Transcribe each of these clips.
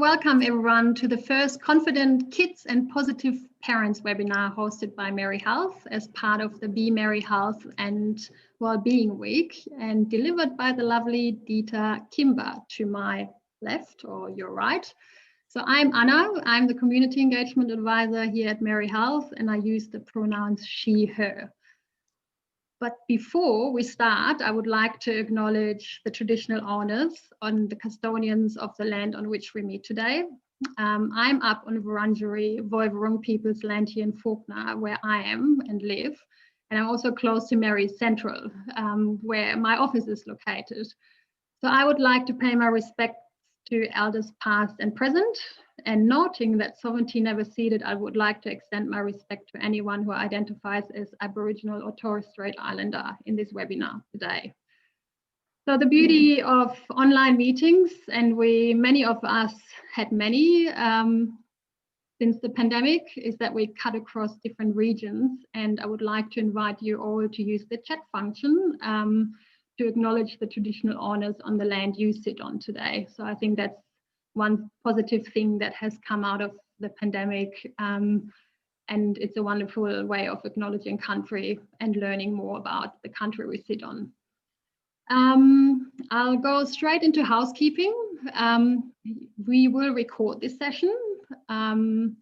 welcome everyone to the first Confident Kids and Positive Parents webinar hosted by Merri Health as part of the Be Merri Health and Wellbeing Week and delivered by the lovely Deeta Kimber to my left or your right. So I'm Anna, I'm the Community Engagement Advisor here at Merri Health and I use the pronouns she, her. But before we start, I would like to acknowledge the traditional owners and the custodians of the land on which we meet today. I'm up on Wurundjeri Woiwurrung people's land here in Faulkner, where I am and live. And I'm also close to Merri Central, where my office is located. So I would like to pay my respects to elders past and present, and noting that sovereignty never ceded, I would like to extend my respect to anyone who identifies as Aboriginal or Torres Strait Islander in this webinar today. So the beauty of online meetings, and many of us had many since the pandemic, is that we cut across different regions, and I would like to invite you all to use the chat function to acknowledge the traditional owners on the land you sit on today. So I think that's one positive thing that has come out of the pandemic, and it's a wonderful way of acknowledging country and learning more about the country we sit on. I'll go straight into housekeeping. We will record this session, and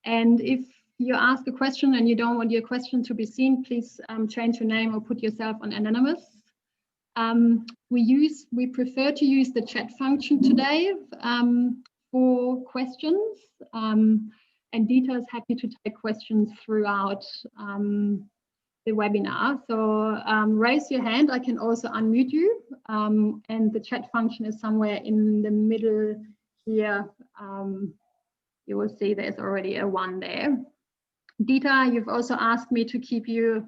if you ask a question and you don't want your question to be seen, please change your name or put yourself on anonymous. We prefer to use the chat function today for questions, and Deeta is happy to take questions throughout the webinar. So raise your hand, I can also unmute you, and the chat function is somewhere in the middle here. You will see there's already a 1 there. Deeta, you've also asked me to keep you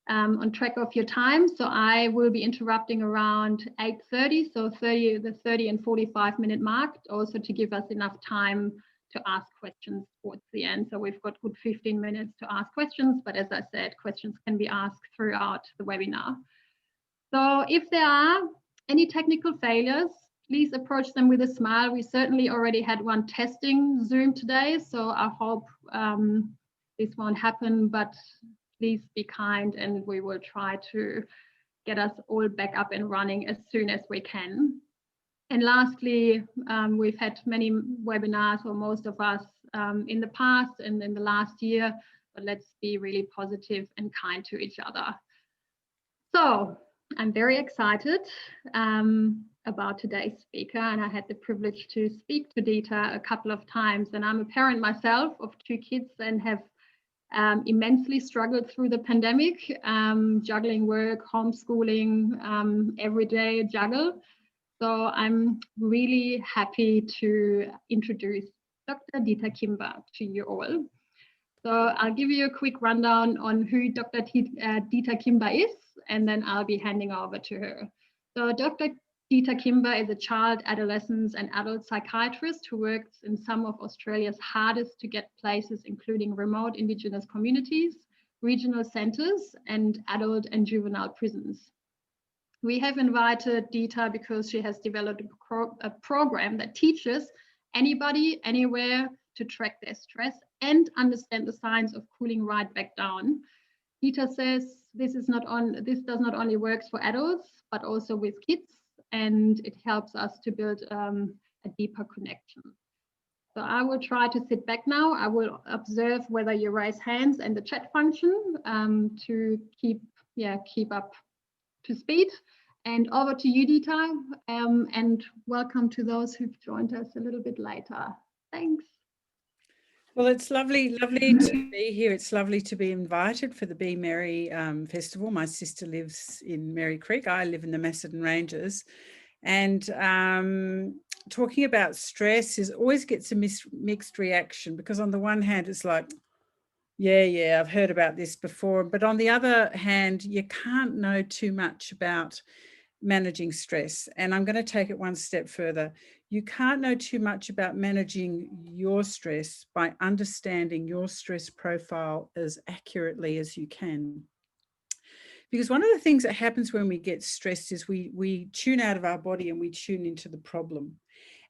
on track of your time, so I will be interrupting around 8:30, so the 30 and 45-minute mark, also to give us enough time to ask questions towards the end. So we've got good 15 minutes to ask questions, but as I said, questions can be asked throughout the webinar. So if there are any technical failures, please approach them with a smile. We certainly already had one testing Zoom today, so I hope this won't happen, but please be kind and we will try to get us all back up and running as soon as we can. And lastly, we've had many webinars, or most of us, in the past and in the last year, but let's be really positive and kind to each other. So I'm very excited about today's speaker, and I had the privilege to speak to Deeta a couple of times, and I'm a parent myself of 2 kids and have immensely struggled through the pandemic, juggling work, homeschooling, everyday juggle. So I'm really happy to introduce Dr. Deeta Kimber to you all. So I'll give you a quick rundown on who Dr. Deeta Kimber is, and then I'll be handing over to her. So Dr. Deeta Kimber is a child, adolescent and adult psychiatrist who works in some of Australia's hardest to get places, including remote Indigenous communities, regional centres and adult and juvenile prisons. We have invited Deeta because she has developed a program that teaches anybody, anywhere to track their stress and understand the signs of cooling right back down. Deeta says this does not only work for adults, but also with kids, and it helps us to build a deeper connection. So I will try to sit back now. I will observe whether you raise hands and the chat function to keep up to speed. And over to you, Deeta, and welcome to those who've joined us a little bit later. Thanks. Well, it's lovely to be here. It's lovely to be invited for the Be Merri Festival. My sister lives in Merri Creek. I live in the Macedon Ranges. And talking about stress always gets a mixed reaction, because on the one hand, it's like, yeah, I've heard about this before. But on the other hand, you can't know too much about managing stress. And I'm going to take it one step further. You can't know too much about managing your stress by understanding your stress profile as accurately as you can. Because one of the things that happens when we get stressed is we tune out of our body and we tune into the problem.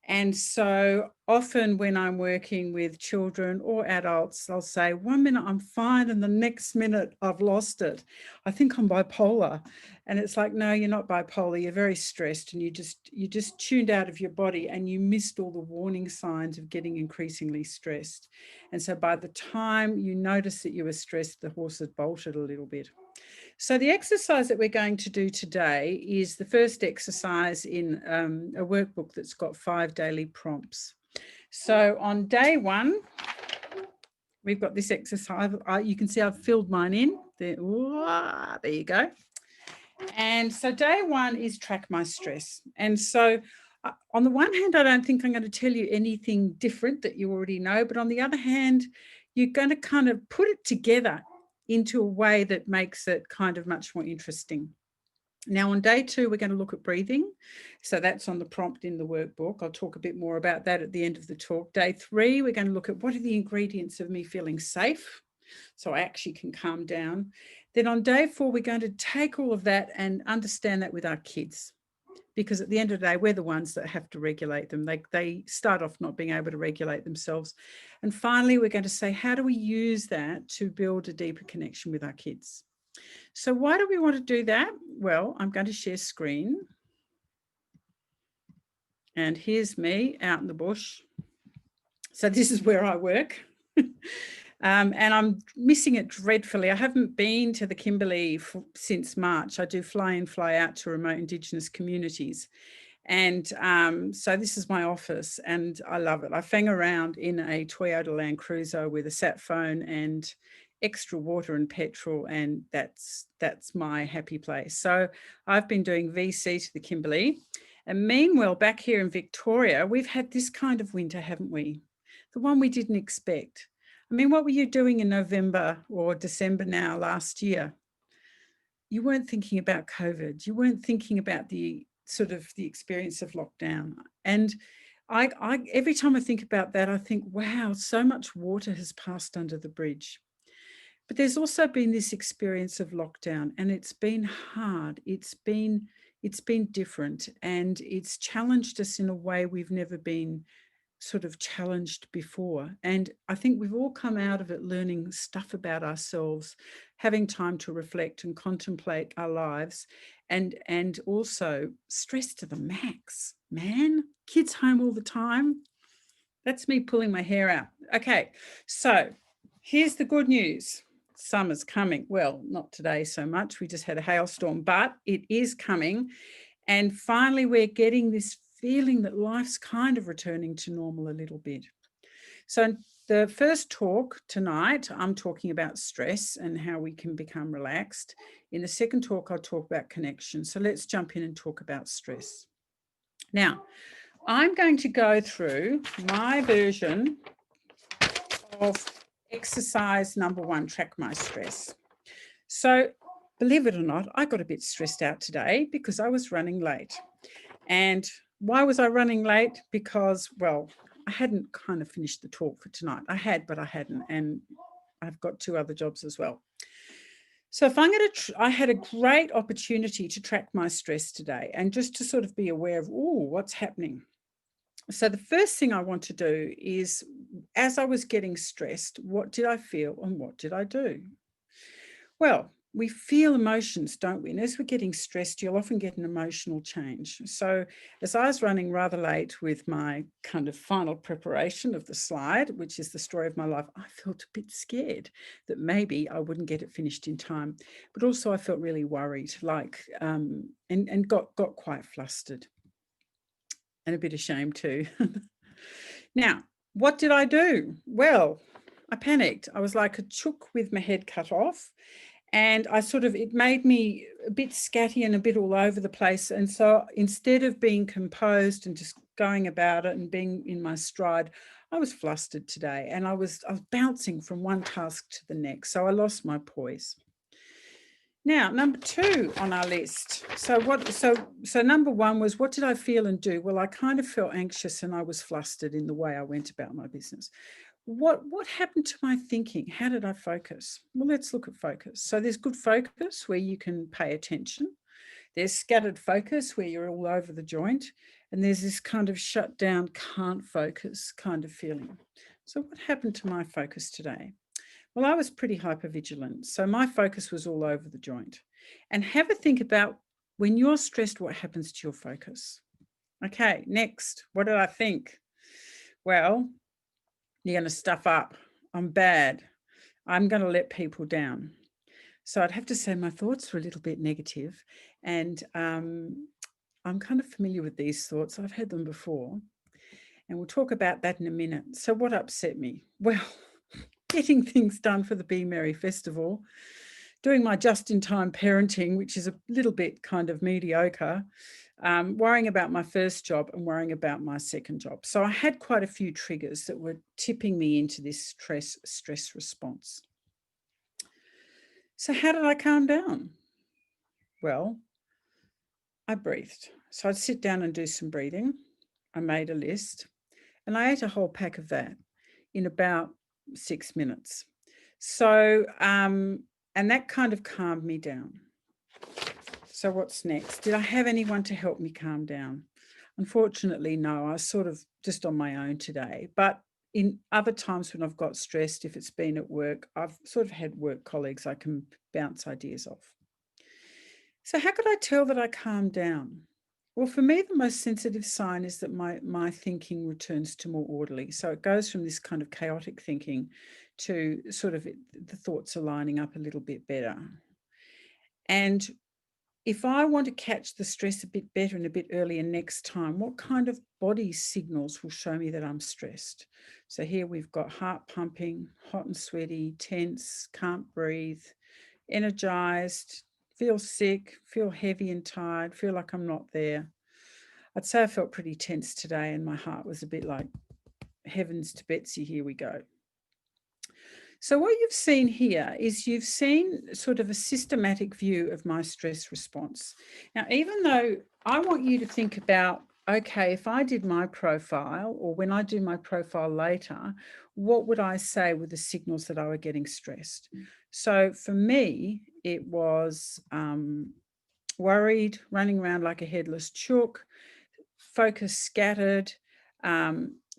And so often when I'm working with children or adults, I'll say, 1 minute I'm fine and the next minute I've lost it. I think I'm bipolar. And it's like, no, you're not bipolar. You're very stressed and you just tuned out of your body and you missed all the warning signs of getting increasingly stressed. And so by the time you notice that you were stressed, the horse had bolted a little bit. So the exercise that we're going to do today is the first exercise in a workbook that's got 5 daily prompts. So on day 1, we've got this exercise. You can see I've filled mine in. There you go. And so day 1 is track my stress. And so on the one hand, I don't think I'm going to tell you anything different that you already know. But on the other hand, you're going to kind of put it together into a way that makes it kind of much more interesting. Now on day 2, we're going to look at breathing. So that's on the prompt in the workbook. I'll talk a bit more about that at the end of the talk. Day 3, we're going to look at what are the ingredients of me feeling safe, so I actually can calm down. Then on day 4, we're going to take all of that and understand that with our kids. Because at the end of the day, we're the ones that have to regulate them. They start off not being able to regulate themselves. And finally, we're going to say, how do we use that to build a deeper connection with our kids? So why do we want to do that? Well, I'm going to share screen. And here's me out in the bush. So this is where I work. And I'm missing it dreadfully. I haven't been to the Kimberley since March. I do fly in, fly out to remote Indigenous communities. And so this is my office and I love it. I fang around in a Toyota Land Cruiser with a sat phone and extra water and petrol, and that's my happy place. So I've been doing VC to the Kimberley. And meanwhile, back here in Victoria, we've had this kind of winter, haven't we? The one we didn't expect. I mean, what were you doing in November or December now last year? You weren't thinking about COVID. You weren't thinking about the sort of the experience of lockdown. And I every time I think about that, I think, wow, so much water has passed under the bridge. But there's also been this experience of lockdown, and it's been hard. It's been different, and it's challenged us in a way we've never been sort of challenged before. And I think we've all come out of it learning stuff about ourselves, having time to reflect and contemplate our lives, and also stress to the max, man. Kids home all the time. That's me pulling my hair out. Okay, so here's the good news. Summer's coming. Well, not today so much. We just had a hailstorm, but it is coming. And finally, we're getting this feeling that life's kind of returning to normal a little bit. So the first talk tonight, I'm talking about stress and how we can become relaxed. In the second talk, I'll talk about connection. So let's jump in and talk about stress. Now, I'm going to go through my version of exercise number 1, track my stress. So believe it or not, I got a bit stressed out today because I was running late. And why was I running late? Because, well, I hadn't kind of finished the talk for tonight. I had, but I hadn't. And I've got 2 other jobs as well. So if I'm going to, I had a great opportunity to track my stress today and just to sort of be aware of, what's happening. So the first thing I want to do is, as I was getting stressed, what did I feel and what did I do? Well, we feel emotions, don't we? And as we're getting stressed, you'll often get an emotional change. So as I was running rather late with my kind of final preparation of the slide, which is the story of my life, I felt a bit scared that maybe I wouldn't get it finished in time. But also I felt really worried, like, and got quite flustered and a bit ashamed too. Now, what did I do? Well, I panicked. I was like a chook with my head cut off. And it made me a bit scatty and a bit all over the place. And so instead of being composed and just going about it and being in my stride, I was flustered today and I was bouncing from one task to the next. So I lost my poise. Now, number 2 on our list. So number 1 was, what did I feel and do? Well, I kind of felt anxious and I was flustered in the way I went about my business. What happened to my thinking? How did I focus? Well, let's look at focus. So there's good focus where you can pay attention. There's scattered focus, where you're all over the joint, and there's this kind of shut down, can't focus kind of feeling. So what happened to my focus today? Well, I was pretty hypervigilant, so my focus was all over the joint. And have a think about, when you're stressed, what happens to your focus? Okay, next, what did I think? Well, you're going to stuff up. I'm bad. I'm going to let people down. So I'd have to say my thoughts were a little bit negative, and I'm kind of familiar with these thoughts. I've had them before, and we'll talk about that in a minute. So what upset me? Well, getting things done for the Be Merri Festival, doing my just-in-time parenting, which is a little bit kind of mediocre, worrying about my first job and worrying about my second job. So I had quite a few triggers that were tipping me into this stress response. So how did I calm down? Well, I breathed. So I'd sit down and do some breathing. I made a list, and I ate a whole pack of that in about 6 minutes. So, and that kind of calmed me down. So what's next? Did I have anyone to help me calm down? Unfortunately, no. I was sort of just on my own today. But in other times when I've got stressed, if it's been at work, I've sort of had work colleagues I can bounce ideas off. So how could I tell that I calmed down? Well, for me, the most sensitive sign is that my thinking returns to more orderly. So it goes from this kind of chaotic thinking to sort of the thoughts are lining up a little bit better. And if I want to catch the stress a bit better and a bit earlier next time, what kind of body signals will show me that I'm stressed? So here we've got heart pumping, hot and sweaty, tense, can't breathe, energized, feel sick, feel heavy and tired, feel like I'm not there. I'd say I felt pretty tense today, and my heart was a bit like, heavens to Betsy, here we go. So what you've seen here is you've seen sort of a systematic view of my stress response. Now, even though I want you to think about, okay, if I did my profile, or when I do my profile later, what would I say were the signals that I were getting stressed? So for me, it was worried, running around like a headless chook, focus scattered,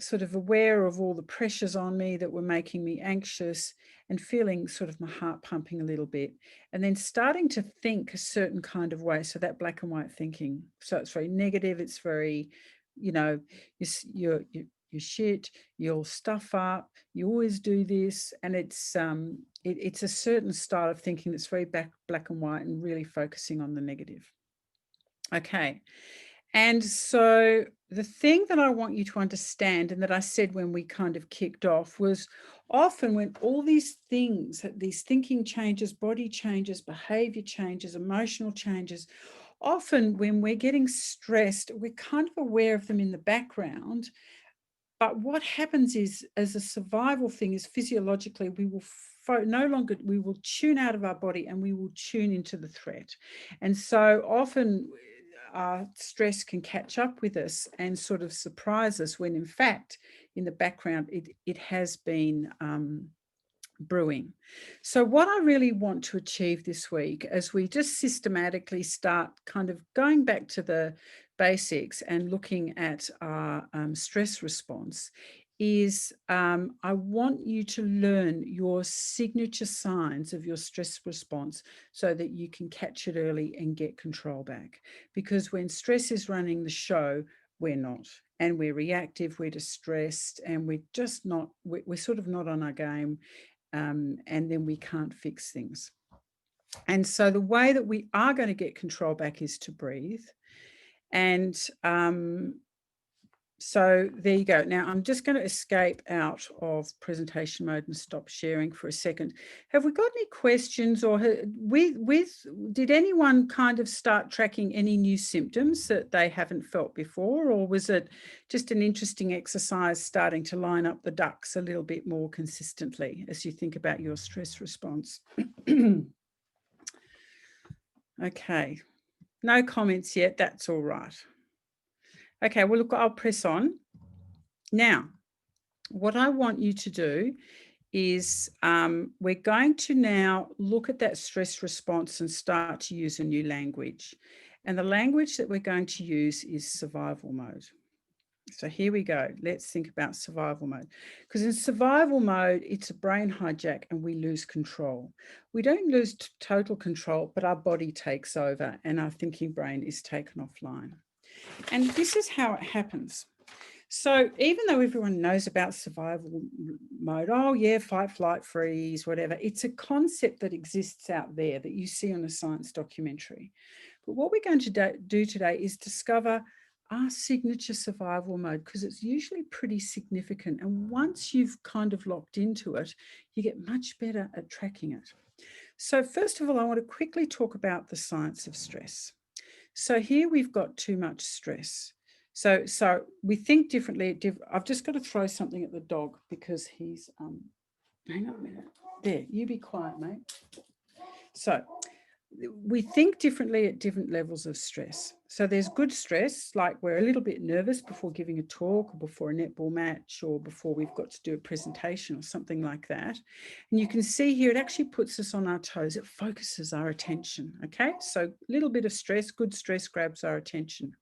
sort of aware of all the pressures on me that were making me anxious, and feeling sort of my heart pumping a little bit, and then starting to think a certain kind of way. So that black and white thinking. So it's very negative. It's very, you're shit, you'll stuff up, you always do this. And it's a certain style of thinking that's very black and white and really focusing on the negative. Okay. And so the thing that I want you to understand, and that I said when we kind of kicked off, was often when all these things, these thinking changes, body changes, behavior changes, emotional changes, often when we're getting stressed, we're kind of aware of them in the background. But what happens is, as a survival thing, is physiologically we will we will tune out of our body and we will tune into the threat. And so often stress can catch up with us and sort of surprise us, when in fact in the background it has been brewing. So what I really want to achieve this week, as we just systematically start kind of going back to the basics and looking at our stress response, is I want you to learn your signature signs of your stress response so that you can catch it early and get control back. Because when stress is running the show, we're not. And we're reactive, we're distressed, and we're just not, we're sort of not on our game. And then we can't fix things. And so the way that we are going to get control back is to breathe. And so there you go. Now I'm just going to escape out of presentation mode and stop sharing for a second. Have we got any questions, or did anyone kind of start tracking any new symptoms that they haven't felt before, or was it just an interesting exercise starting to line up the ducks a little bit more consistently as you think about your stress response? Okay, no comments yet. That's all right. Okay, well, look, I'll press on. Now, what I want you to do is we're going to now look at that stress response and start to use a new language. And the language that we're going to use is survival mode. So here we go. Let's think about survival mode. Because in survival mode, it's a brain hijack and we lose control. We don't lose total control, but our body takes over and our thinking brain is taken offline. And this is how it happens. So even though everyone knows about survival mode, oh yeah, fight, flight, freeze, whatever, it's a concept that exists out there that you see on a science documentary. But what we're going to do today is discover our signature survival mode, because it's usually pretty significant. And once you've kind of locked into it, you get much better at tracking it. So first of all, I want to quickly talk about the science of stress. So here we've got too much stress. So we think differently. I've just got to throw something at the dog because he's, hang on a minute. There, you be quiet, mate. So we think differently at different levels of stress. So there's good stress, like we're a little bit nervous before giving a talk or before a netball match or before we've got to do a presentation or something like that. And you can see here, it actually puts us on our toes. It focuses our attention, okay? So a little bit of stress, good stress grabs our attention.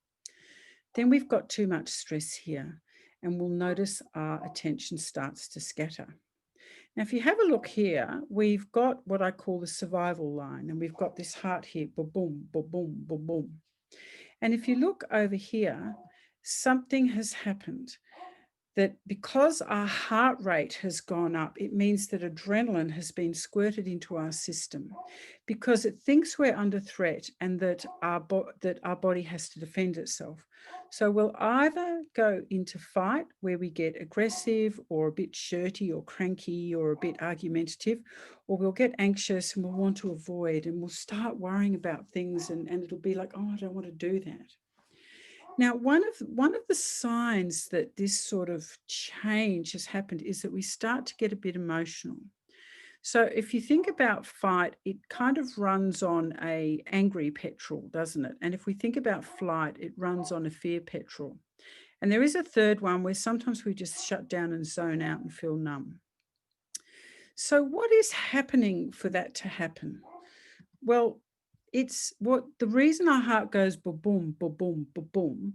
Then we've got too much stress here and we'll notice our attention starts to scatter. Now, if you have a look here, we've got what I call the survival line, and we've got this heart here, boom, boom, boom, boom, boom. And if you look over here, something has happened. That because our heart rate has gone up, it means that adrenaline has been squirted into our system because it thinks we're under threat and that our body has to defend itself. So we'll either go into fight where we get aggressive or a bit shirty or cranky or a bit argumentative, or we'll get anxious and we'll want to avoid and we'll start worrying about things and it'll be like, oh, I don't want to do that. Now, one of the signs that this sort of change has happened is that we start to get a bit emotional. So if you think about fight, it kind of runs on an angry petrol, doesn't it? And if we think about flight, it runs on a fear petrol. And there is a third one where sometimes we just shut down and zone out and feel numb. So what is happening for that to happen? Well, it's the reason our heart goes boom, boom, boom, boom,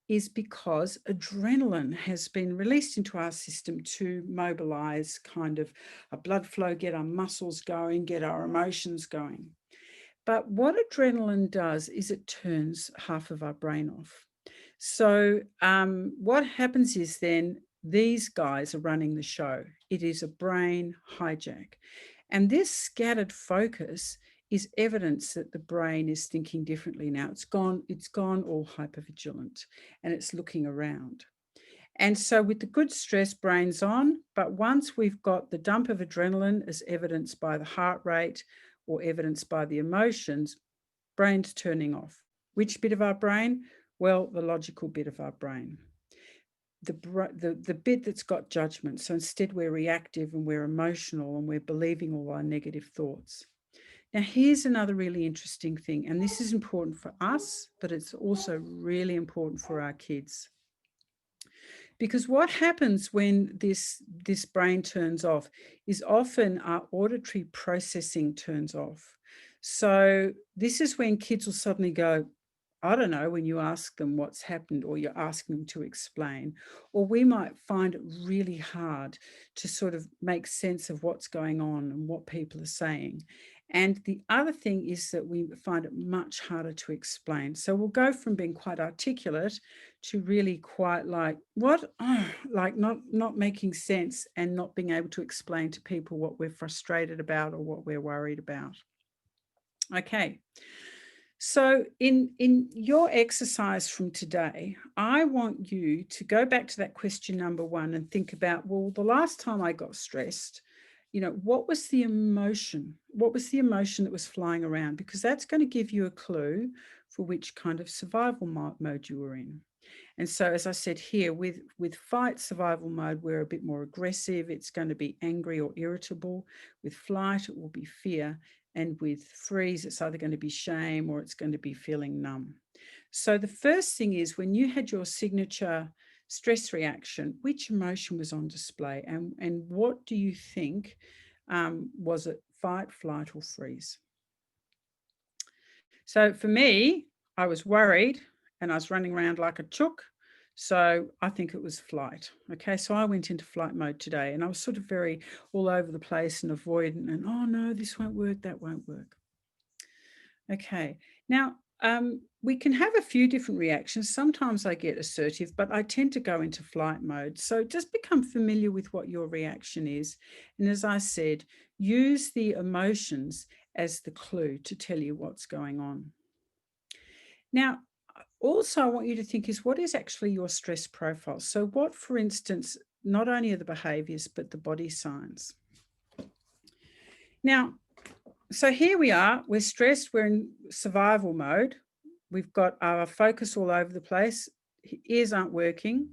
is because adrenaline has been released into our system to mobilize kind of a blood flow, get our muscles going, get our emotions going. But what adrenaline does is it turns half of our brain off. So what happens is then these guys are running the show. It is a brain hijack. And this scattered focus is evidence that the brain is thinking differently now. It's gone all hypervigilant and it's looking around. And so with the good stress, brain's on, but once we've got the dump of adrenaline as evidenced by the heart rate or evidenced by the emotions, brain's turning off. Which bit of our brain? Well, the logical bit of our brain. The bit that's got judgment. So instead we're reactive and we're emotional and we're believing all our negative thoughts. Now, here's another really interesting thing, and this is important for us, but it's also really important for our kids. Because what happens when this brain turns off is often our auditory processing turns off. So this is when kids will suddenly go, I don't know, when you ask them what's happened or you're asking them to explain, or we might find it really hard to sort of make sense of what's going on and what people are saying. And the other thing is that we find it much harder to explain. So we'll go from being quite articulate to really quite like, what? Oh, like not making sense and not being able to explain to people what we're frustrated about or what we're worried about. Okay. So in your exercise from today, I want you to go back to that question number 1 and think about, well, the last time I got stressed, what was the emotion? What was the emotion that was flying around? Because that's going to give you a clue for which kind of survival mode you were in. And so, as I said here, with fight survival mode, we're a bit more aggressive. It's going to be angry or irritable. With flight, it will be fear. And with freeze, it's either going to be shame or it's going to be feeling numb. So the first thing is, when you had your signature stress reaction, which emotion was on display? And what do you think? Was it fight, flight, or freeze? So for me, I was worried and I was running around like a chook. So I think it was flight. Okay, so I went into flight mode today and I was sort of very all over the place and avoidant and, oh no, this won't work, that won't work. Okay, now we can have a few different reactions. Sometimes I get assertive, but I tend to go into flight mode. So just become familiar with what your reaction is. And as I said, use the emotions as the clue to tell you what's going on. Now, also, I want you to think is what is actually your stress profile? So what, for instance, not only are the behaviors, but the body signs. Now, so here we are, we're stressed, we're in survival mode. We've got our focus all over the place. Ears aren't working,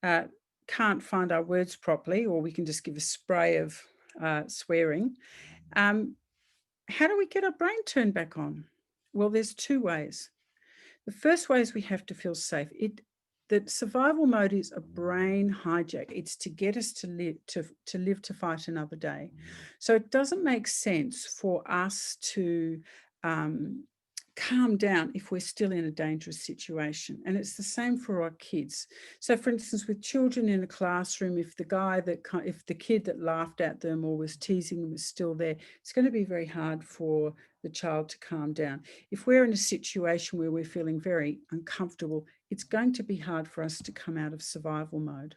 can't find our words properly, or we can just give a spray of swearing. How do we get our brain turned back on? Well, there's two ways. The first way is we have to feel safe. The survival mode is a brain hijack. It's to get us to live to fight another day. So it doesn't make sense for us to calm down if we're still in a dangerous situation. And it's the same for our kids. So for instance, with children in a classroom, if the kid that laughed at them or was teasing them is still there, it's going to be very hard for the child to calm down. If we're in a situation where we're feeling very uncomfortable, it's going to be hard for us to come out of survival mode.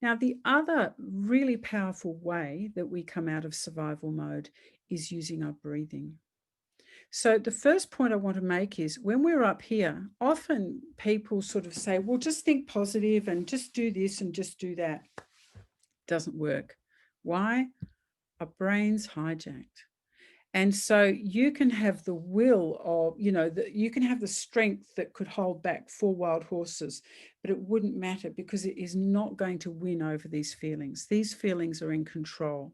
Now, the other really powerful way that we come out of survival mode is using our breathing. So the first point I want to make is when we're up here, often people sort of say, well, just think positive and just do this and just do that. It doesn't work. Why? Our brain's hijacked. And so you can have the will of, you can have the strength that could hold back 4 wild horses, but it wouldn't matter because it is not going to win over these feelings. These feelings are in control.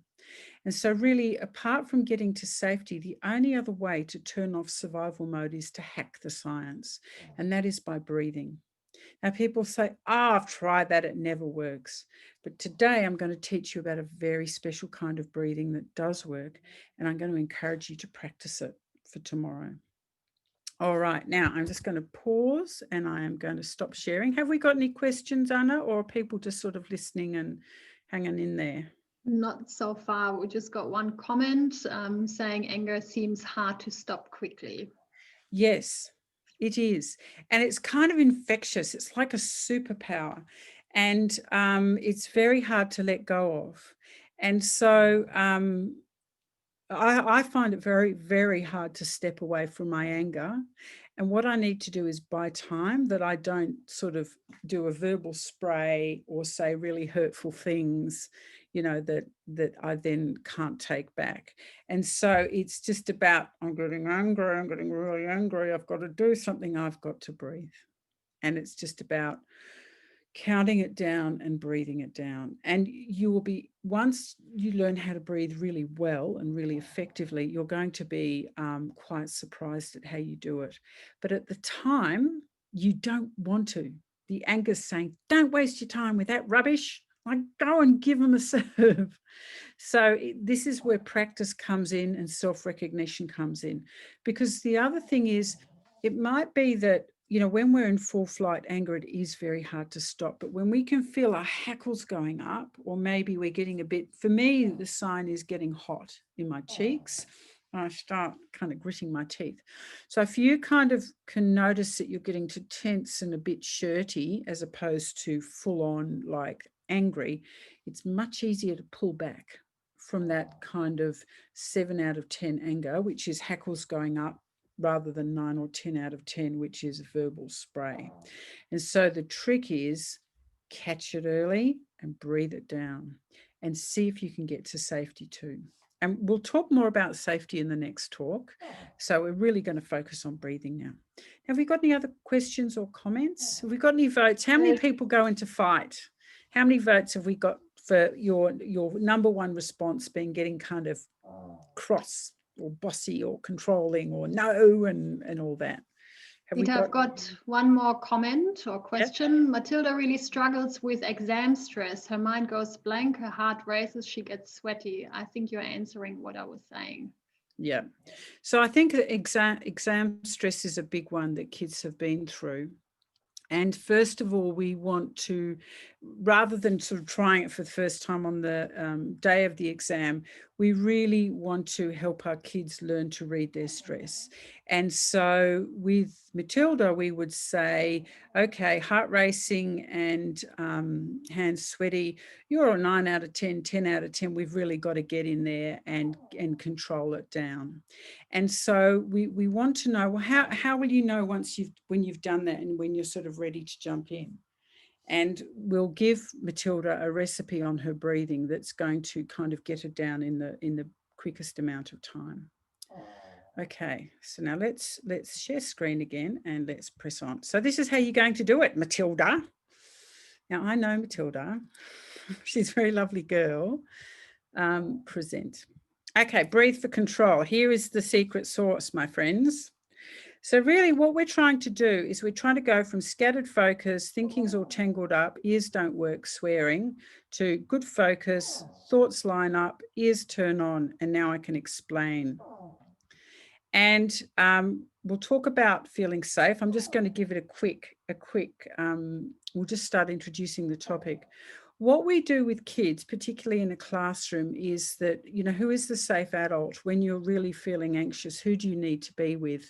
And so really, apart from getting to safety, the only other way to turn off survival mode is to hack the science, and that is by breathing. Now, people say, I've tried that, it never works. But today I'm going to teach you about a very special kind of breathing that does work, and I'm going to encourage you to practice it for tomorrow. All right, now I'm just going to pause and I am going to stop sharing. Have we got any questions, Anna, or are people just sort of listening and hanging in there? Not so far. We just got one comment saying anger seems hard to stop quickly. Yes, it is. And it's kind of infectious. It's like a superpower. And it's very hard to let go of. And so I find it very, very hard to step away from my anger. And what I need to do is buy time, that I don't sort of do a verbal spray or say really hurtful things, that I then can't take back. And so it's just about, I'm getting angry, I'm getting really angry, I've got to do something, I've got to breathe. And it's just about counting it down and breathing it down. And you will be, once you learn how to breathe really well and really effectively, you're going to be quite surprised at how you do it. But at the time, you don't want to. The anger's saying, don't waste your time with that rubbish. Like, go and give them a serve. So this is where practice comes in and self-recognition comes in. Because the other thing is, it might be that, when we're in full flight anger, it is very hard to stop. But when we can feel our hackles going up, or maybe we're getting a bit, for me, the sign is getting hot in my cheeks. I start kind of gritting my teeth. So if you kind of can notice that you're getting to tense and a bit shirty, as opposed to full on like angry, it's much easier to pull back from that kind of 7 out of 10 anger, which is hackles going up, rather than 9 or 10 out of 10, which is verbal spray. And so the trick is catch it early and breathe it down and see if you can get to safety too. And we'll talk more about safety in the next talk. So we're really going to focus on breathing now. Have we got any other questions or comments? Have we got any votes? How many people go into fight? How many votes have we got for your number one response being getting kind of cross or bossy or controlling or no and all that? I've got one more comment or question. Yep. Matilda really struggles with exam stress. Her mind goes blank, her heart races, she gets sweaty. I think you're answering what I was saying. Yeah. So I think that exam stress is a big one that kids have been through. And first of all, we want to, rather than sort of trying it for the first time on the day of the exam, we really want to help our kids learn to read their stress. And so with Matilda, we would say, okay, heart racing and hands sweaty, you're a 9 out of 10, 10 out of 10. We've really got to get in there and control it down. And so we want to know, well, how will you know when you've done that and when you're sort of ready to jump in? And we'll give Matilda a recipe on her breathing that's going to kind of get her down in the quickest amount of time. Okay, so now let's share screen again and let's press on. So this is how you're going to do it, Matilda. Now I know Matilda. She's a very lovely girl. Present. Okay, breathe for control. Here is the secret sauce, my friends. So really what we're trying to do is we're trying to go from scattered focus, thinking's all tangled up, ears don't work, swearing, to good focus, thoughts line up, ears turn on, and now I can explain. And we'll talk about feeling safe. I'm just going to give it a quick, we'll just start introducing the topic. What we do with kids, particularly in a classroom, is that, you know, who is the safe adult when you're really feeling anxious? Who do you need to be with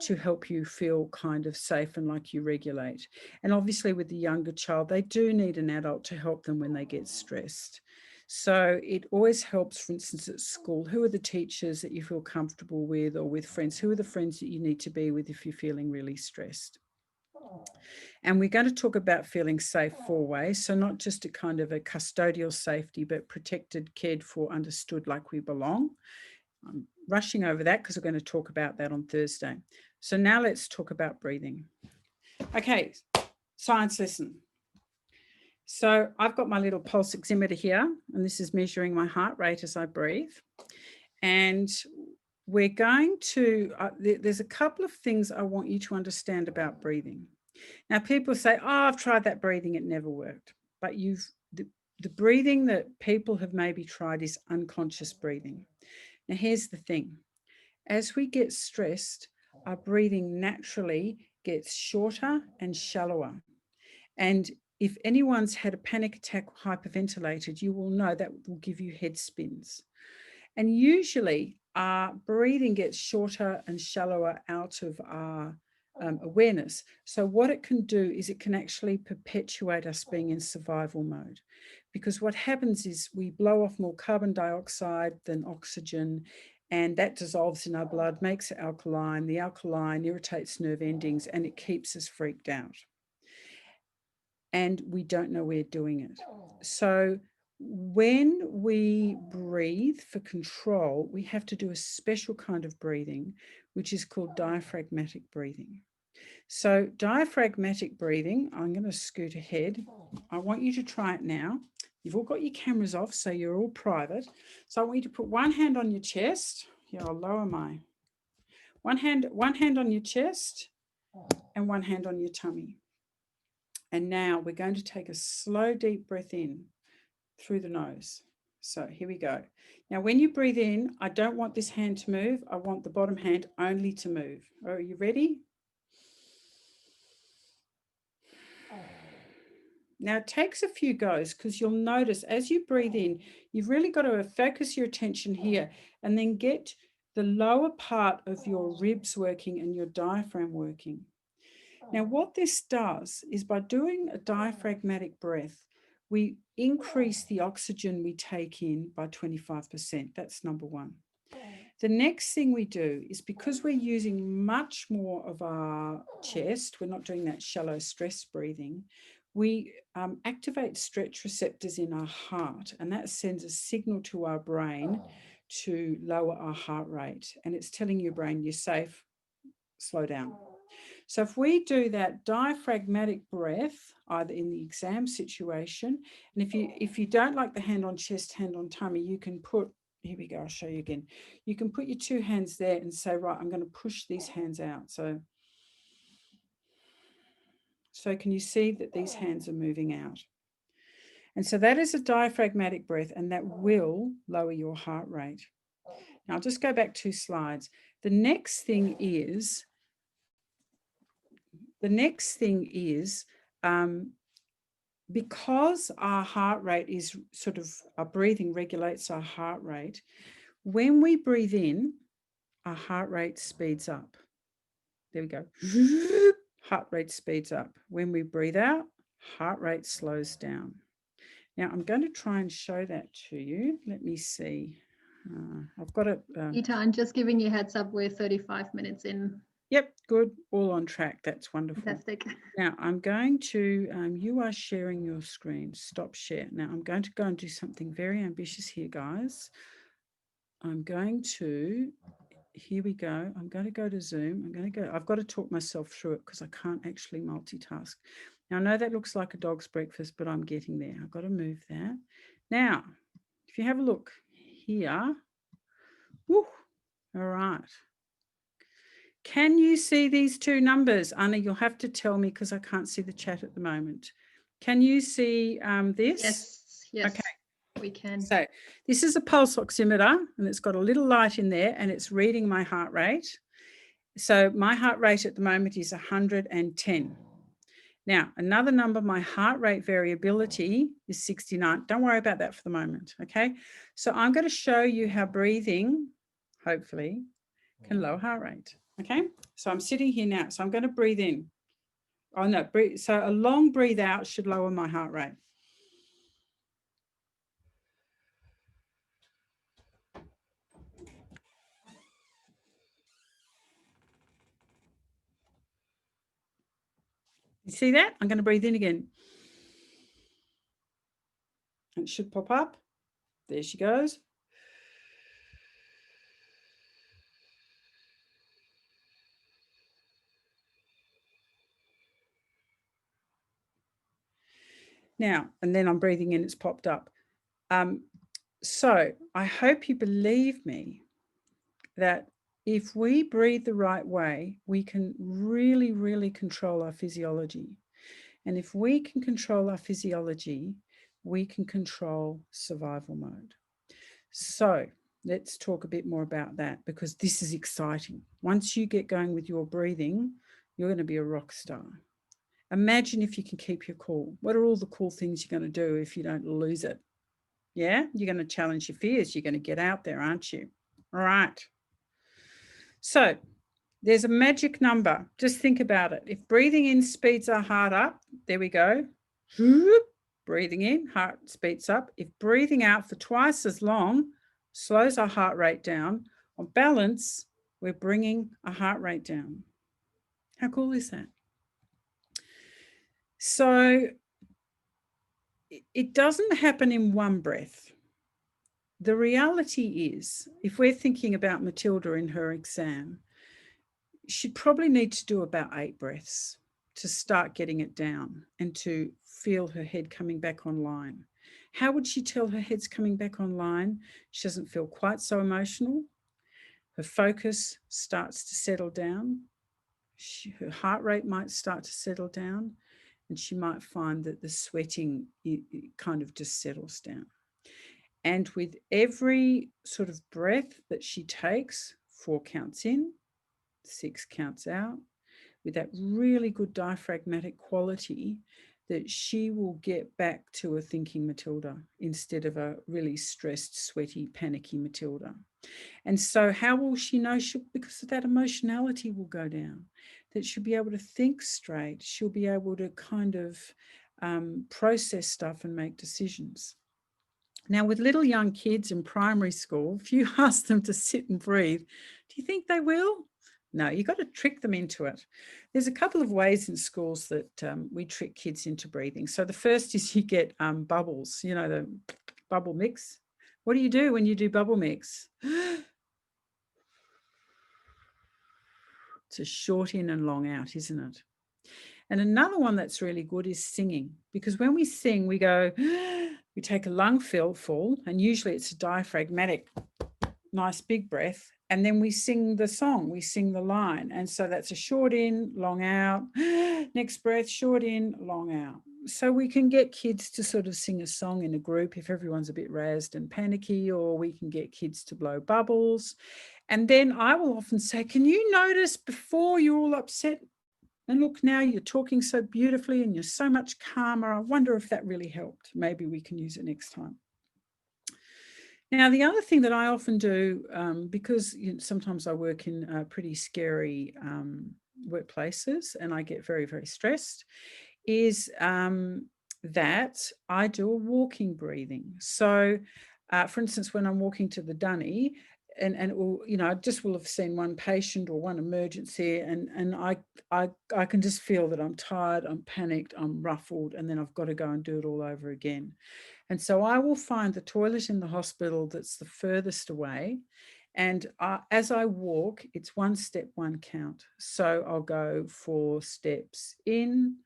to help you feel kind of safe and like you regulate? And obviously with the younger child, they do need an adult to help them when they get stressed. So it always helps, for instance, at school, who are the teachers that you feel comfortable with, or with friends? Who are the friends that you need to be with if you're feeling really stressed? And we're going to talk about feeling safe 4 ways. So not just a kind of a custodial safety, but protected, cared for, understood, like we belong. I'm rushing over that because we're going to talk about that on Thursday. So now let's talk about breathing. Okay, science lesson. So I've got my little pulse oximeter here, and this is measuring my heart rate as I breathe. And we're going to, there's a couple of things I want you to understand about breathing. Now, people say, oh, I've tried that breathing, it never worked. But the breathing that people have maybe tried is unconscious breathing. Now, here's the thing. As we get stressed, our breathing naturally gets shorter and shallower. And if anyone's had a panic attack or hyperventilated, you will know that will give you head spins. And usually our breathing gets shorter and shallower out of our awareness. So what it can do is it can actually perpetuate us being in survival mode, because what happens is we blow off more carbon dioxide than oxygen, and that dissolves in our blood, makes it alkaline. The alkaline irritates nerve endings and it keeps us freaked out. And we don't know we're doing it. So when we breathe for control, we have to do a special kind of breathing, which is called diaphragmatic breathing. So diaphragmatic breathing, I'm going to scoot ahead. I want you to try it now. You've all got your cameras off, so you're all private. So I want you to put one hand on your chest. Here, I'll lower my one hand on your chest and one hand on your tummy. And now we're going to take a slow, deep breath in through the nose. So here we go. Now, when you breathe in, I don't want this hand to move. I want the bottom hand only to move. Are you ready? Now, it takes a few goes because you'll notice as you breathe in, you've really got to focus your attention here and then get the lower part of your ribs working and your diaphragm working. Now, what this does is by doing a diaphragmatic breath, we increase the oxygen we take in by 25%. That's number one. The next thing we do is, because we're using much more of our chest, we're not doing that shallow stress breathing, we activate stretch receptors in our heart, and that sends a signal to our brain to lower our heart rate. And it's telling your brain, you're safe, slow down. So if we do that diaphragmatic breath, either in the exam situation, and if you don't like the hand on chest, hand on tummy, you can put, here we go, I'll show you again. You can put your two hands there and say, right, I'm going to push these hands out. So can you see that these hands are moving out? And so that is a diaphragmatic breath, and that will lower your heart rate. Now, I'll just go back 2 slides. The next thing is because our heart rate is sort of, our breathing regulates our heart rate. When we breathe in, our heart rate speeds up. There we go. Heart rate speeds up. When we breathe out, heart rate slows down. Now, I'm going to try and show that to you. Let me see. I've got it. Deeta, I'm just giving you a heads up. We're 35 minutes in. Yep, good. All on track. That's wonderful. Fantastic. Now, I'm going to, you are sharing your screen. Stop share. Now, I'm going to go and do something very ambitious here, guys. I'm going to, here we go. I'm going to go to Zoom. I've got to talk myself through it because I can't actually multitask. Now, I know that looks like a dog's breakfast, but I'm getting there. I've got to move that. Now, if you have a look here, whoo, all right. Can you see these 2 numbers? Anna, you'll have to tell me because I can't see the chat at the moment. Can you see this? Yes, okay. We can. So this is a pulse oximeter and it's got a little light in there and it's reading my heart rate. So my heart rate at the moment is 110. Now, another number, my heart rate variability is 69. Don't worry about that for the moment, okay? So I'm going to show you how breathing, hopefully, can lower heart rate, okay? So I'm sitting here now, so I'm going to breathe in. Oh, no, breathe. So a long breathe out should lower my heart rate. You see that? I'm going to breathe in again. It should pop up. There she goes. Now, and then I'm breathing in, it's popped up. So I hope you believe me that if we breathe the right way, we can really, really control our physiology. And if we can control our physiology, we can control survival mode. So let's talk a bit more about that because this is exciting. Once you get going with your breathing, you're going to be a rock star. Imagine if you can keep your cool. What are all the cool things you're going to do if you don't lose it? Yeah, you're going to challenge your fears. You're going to get out there, aren't you? All right. So there's a magic number. Just think about it. If breathing in speeds our heart up, there we go. Breathing in, heart speeds up. If breathing out for twice as long slows our heart rate down, on balance, we're bringing our heart rate down. How cool is that? So it doesn't happen in one breath. The reality is, if we're thinking about Matilda in her exam, she'd probably need to do about 8 breaths to start getting it down and to feel her head coming back online. How would she tell her head's coming back online? She doesn't feel quite so emotional. Her focus starts to settle down. Her heart rate might start to settle down, and she might find that the sweating it kind of just settles down. And with every sort of breath that she takes, 4 counts in, 6 counts out, with that really good diaphragmatic quality, that she will get back to a thinking Matilda instead of a really stressed, sweaty, panicky Matilda. And so how will she know? Because that emotionality will go down, that she'll be able to think straight. She'll be able to kind of process stuff and make decisions. Now, with little young kids in primary school, if you ask them to sit and breathe, do you think they will? No, you've got to trick them into it. There's a couple of ways in schools that we trick kids into breathing. So the first is you get bubbles, you know, the bubble mix. What do you do when you do bubble mix? It's a short in and long out, isn't it? And another one that's really good is singing, because when we sing, we go, we take a lung full, and usually it's a diaphragmatic, nice big breath, and then we sing the song, we sing the line. And so that's a short in, long out, next breath, short in, long out. so we can get kids to sort of sing a song in a group if everyone's a bit razzed and panicky, or we can get kids to blow bubbles. And then I will often say, can you notice before you're all upset? And look, now you're talking so beautifully and you're so much calmer. I wonder if that really helped. Maybe we can use it next time. Now, the other thing that I often do, because sometimes I work in pretty scary workplaces and I get very, very stressed, is that I do a walking breathing. So, for instance, when I'm walking to the dunny, and it will, I just will have seen one patient or one emergency, and I can just feel that I'm tired, I'm panicked, I'm ruffled, and then I've got to go and do it all over again. And so I will find the toilet in the hospital that's the furthest away. And as I walk, it's 1 step, 1 count. So I'll go 4 steps in,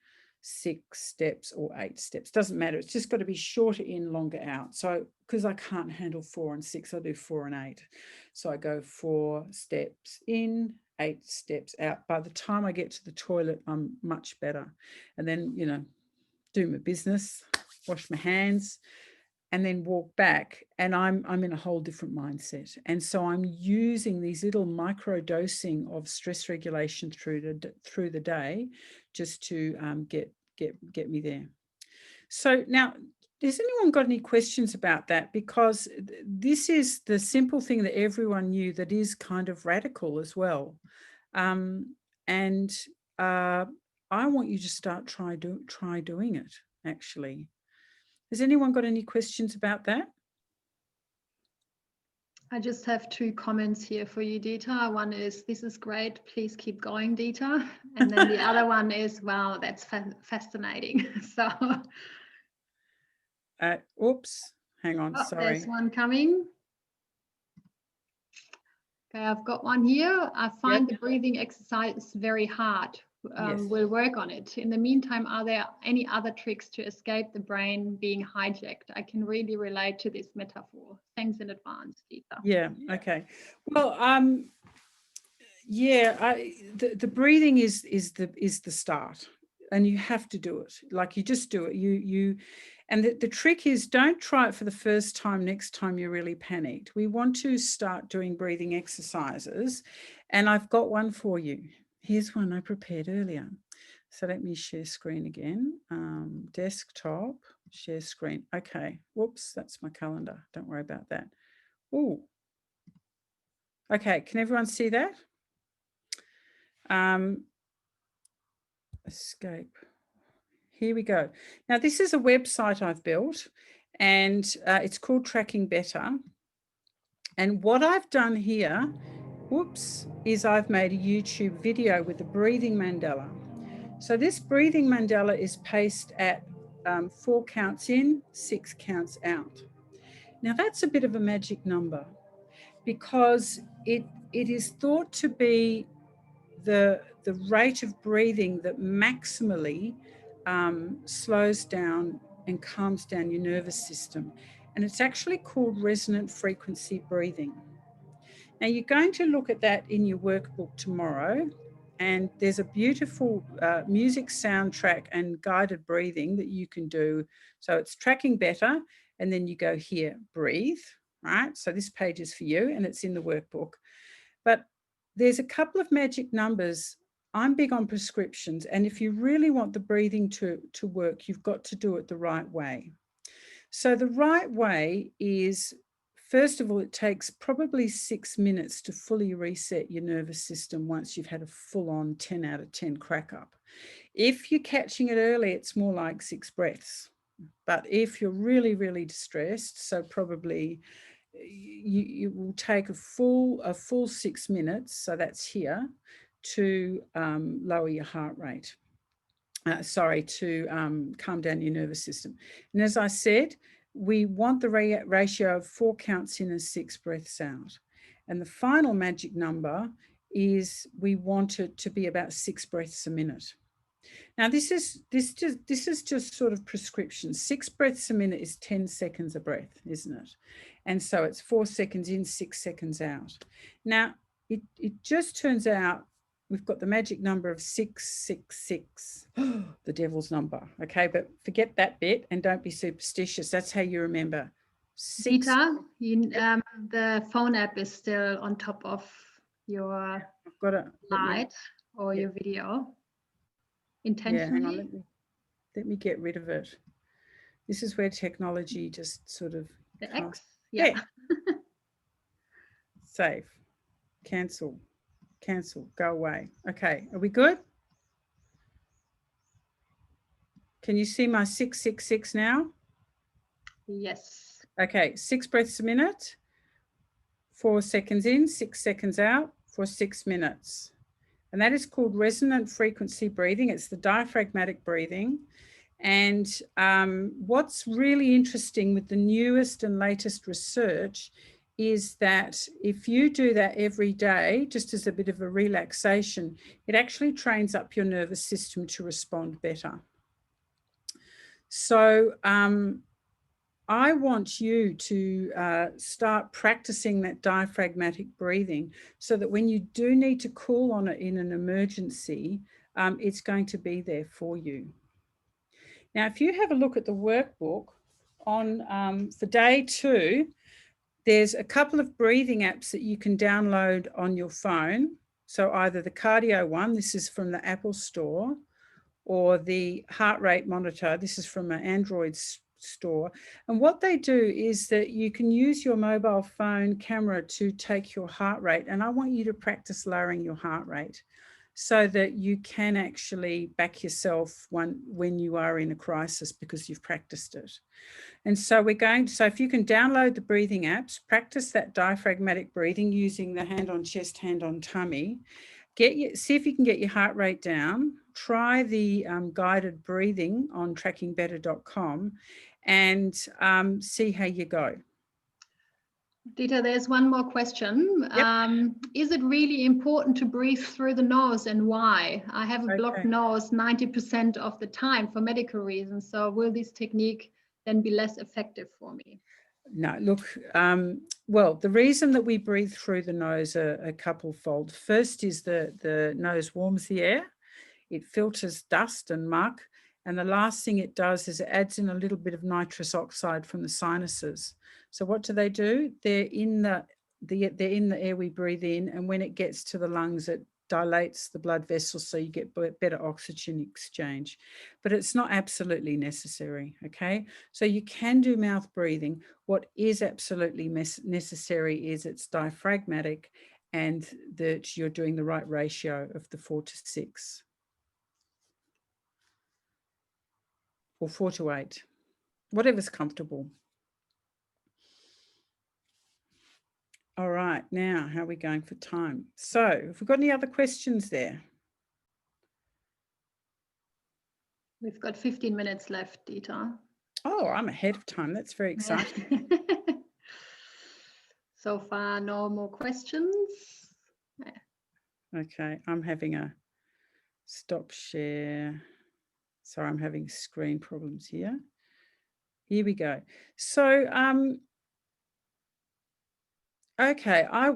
6 steps or 8 steps. Doesn't matter. It's just got to be shorter in, longer out. So because I can't handle 4 and 6, I do 4 and 8. So I go 4 steps in, 8 steps out. By the time I get to the toilet, I'm much better. And then, do my business, wash my hands, and then walk back, and I'm in a whole different mindset. And so I'm using these little micro dosing of stress regulation through the day, just to get me there. So now, has anyone got any questions about that? Because this is the simple thing that everyone knew that is kind of radical as well. And I want you to start try doing it, actually. Has anyone got any questions about that? I just have 2 comments here for you, Deeta. One is, this is great, please keep going, Deeta. And then the other one is, wow, that's fascinating. So, oops, hang on, sorry. There's one coming. Okay, I've got one here. I find the breathing exercise very hard. Yes. We'll work on it. In the meantime, are there any other tricks to escape the brain being hijacked? I can really relate to this metaphor. Thanks in advance, Deeta. Yeah, okay. Well, the breathing is the start, and you have to do it. Like, you just do it. And the trick is, don't try it for the first time next time you're really panicked. We want to start doing breathing exercises, and I've got one for you. Here's one I prepared earlier. So let me share screen again. Desktop, share screen. Okay, whoops, that's my calendar. Don't worry about that. Oh, okay, can everyone see that? Escape. Here we go. Now, this is a website I've built, and it's called Tracking Better. And what I've done here, whoops, is I've made a YouTube video with the breathing mandala. So this breathing mandala is paced at 4 counts in, 6 counts out. Now, that's a bit of a magic number, because it is thought to be the rate of breathing that maximally slows down and calms down your nervous system. And it's actually called resonant frequency breathing. Now, you're going to look at that in your workbook tomorrow, and there's a beautiful music soundtrack and guided breathing that you can do. So it's Tracking Better, and then you go here, breathe, right? So this page is for you, and it's in the workbook. But there's a couple of magic numbers. I'm big on prescriptions, and if you really want the breathing to work, you've got to do it the right way. So the right way is, first of all, it takes probably 6 minutes to fully reset your nervous system once you've had a full-on 10 out of 10 crack up. If you're catching it early, it's more like 6 breaths. But if you're really, really distressed, so probably you will take a full 6 minutes, so that's here, to lower your heart rate. To calm down your nervous system. And as I said, we want the ratio of 4 counts in and 6 breaths out. And the final magic number is, we want it to be about 6 breaths a minute. Now, this is just sort of prescription. 6 breaths a minute is 10 seconds a breath, isn't it? And so it's 4 seconds in, 6 seconds out. Now, it just turns out we've got the magic number of 666, the devil's number. Okay, but forget that bit and don't be superstitious. That's how you remember. Deeta, the phone app is still on top of your I've got it. slide or your video. Intentionally. Yeah, hang on, let me get rid of it. This is where technology just sort of the X, yeah. Save, cancel, go away. Okay, are we good? Can you see my 666 now? Yes. Okay, 6 breaths a minute, 4 seconds in, 6 seconds out for 6 minutes. And that is called resonant frequency breathing. It's the diaphragmatic breathing. And what's really interesting with the newest and latest research is that if you do that every day, just as a bit of a relaxation, it actually trains up your nervous system to respond better. So I want you to start practicing that diaphragmatic breathing so that when you do need to call on it in an emergency, it's going to be there for you. Now, if you have a look at the workbook on for day 2, there's a couple of breathing apps that you can download on your phone. So either the cardio one, this is from the Apple Store, or the heart rate monitor, this is from an Android store. And what they do is that you can use your mobile phone camera to take your heart rate. And I want you to practice lowering your heart rate so that you can actually back yourself when you are in a crisis because you've practiced it. And so so if you can download the breathing apps, practice that diaphragmatic breathing using the hand on chest, hand on tummy, see if you can get your heart rate down, try the guided breathing on trackingbetter.com and see how you go. Deeta, there's one more question. Yep. Is it really important to breathe through the nose and why? I have a blocked nose 90% of the time for medical reasons. So will this technique then be less effective for me? No, look, well, the reason that we breathe through the nose are a couple-fold. First is the nose warms the air. It filters dust and muck. And the last thing it does is it adds in a little bit of nitrous oxide from the sinuses. So what do? They're in the air we breathe in, and when it gets to the lungs, it dilates the blood vessels so you get better oxygen exchange. But it's not absolutely necessary, okay? So you can do mouth breathing. What is absolutely necessary is it's diaphragmatic and that you're doing the right ratio of the 4 to 6. Or 4 to 8, whatever's comfortable. All right, now how are we going for time? So have we got any other questions there? We've got 15 minutes left, Deeta. Oh, I'm ahead of time. That's very exciting. So far, no more questions. Okay, I'm having a stop share. Sorry, I'm having screen problems here. Here we go. So, okay, I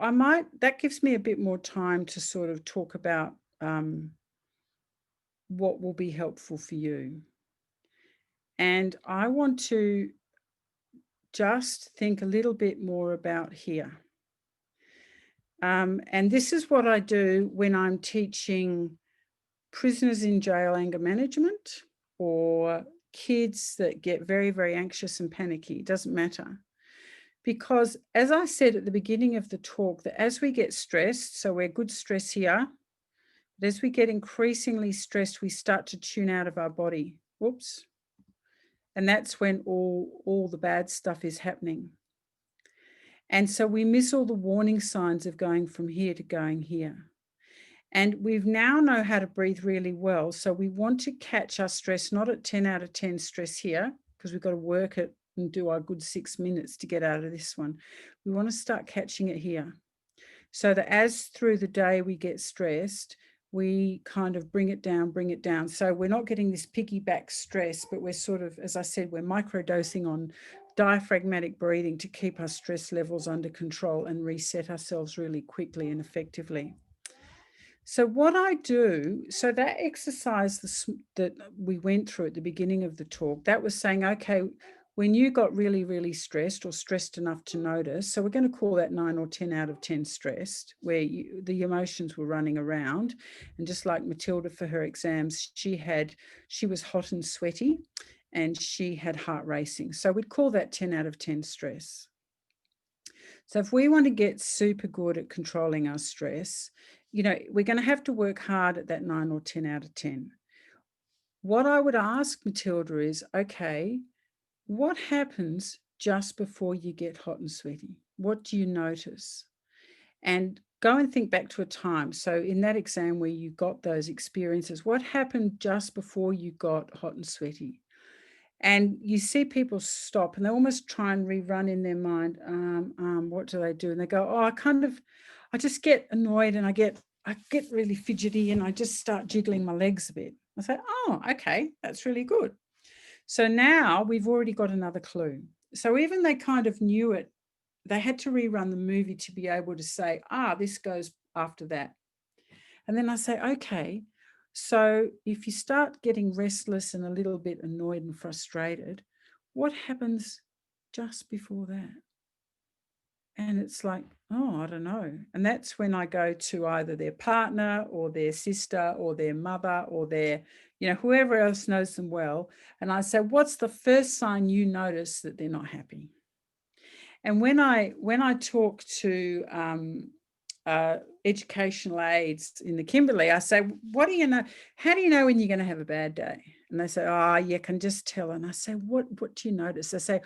might, that gives me a bit more time to sort of talk about what will be helpful for you. And I want to just think a little bit more about here. And this is what I do when I'm teaching prisoners in jail anger management or kids that get very, very anxious and panicky. It doesn't matter. Because as I said at the beginning of the talk, that as we get stressed, so we're good stress here, but as we get increasingly stressed, we start to tune out of our body. Whoops. And that's when all the bad stuff is happening. And so we miss all the warning signs of going from here to going here. And we've now know how to breathe really well. So we want to catch our stress, not at 10 out of 10 stress here, because we've got to work it and do our good 6 minutes to get out of this one. We want to start catching it here. So that as through the day we get stressed, we kind of bring it down. So we're not getting this piggyback stress, but we're sort of, as I said, we're microdosing on diaphragmatic breathing to keep our stress levels under control and reset ourselves really quickly and effectively. So what I do, so that exercise that we went through at the beginning of the talk, that was saying, okay, when you got really, really stressed or stressed enough to notice, so we're going to call that 9 or 10 out of 10 stressed, where the emotions were running around. And just like Matilda for her exams, she was hot and sweaty and she had heart racing. So we'd call that 10 out of 10 stress. So if we want to get super good at controlling our stress, we're going to have to work hard at that 9 or 10 out of 10. What I would ask Matilda is, okay, what happens just before you get hot and sweaty? What do you notice? And go and think back to a time. So in that exam where you got those experiences, what happened just before you got hot and sweaty? And you see people stop and they almost try and rerun in their mind, what do they do? And they go, oh, I just get annoyed and I get really fidgety and I just start jiggling my legs a bit. I say, oh, okay, that's really good. So now we've already got another clue. So even they kind of knew it, they had to rerun the movie to be able to say, this goes after that. And then I say, okay, so if you start getting restless and a little bit annoyed and frustrated, what happens just before that? And it's like, oh, I don't know. And that's when I go to either their partner or their sister or their mother or their, whoever else knows them well. And I say, what's the first sign you notice that they're not happy? And when I talk to educational aides in the Kimberley, I say, what do you know? How do you know when you're going to have a bad day? And they say, oh, you can just tell. And I say, what do you notice? They say,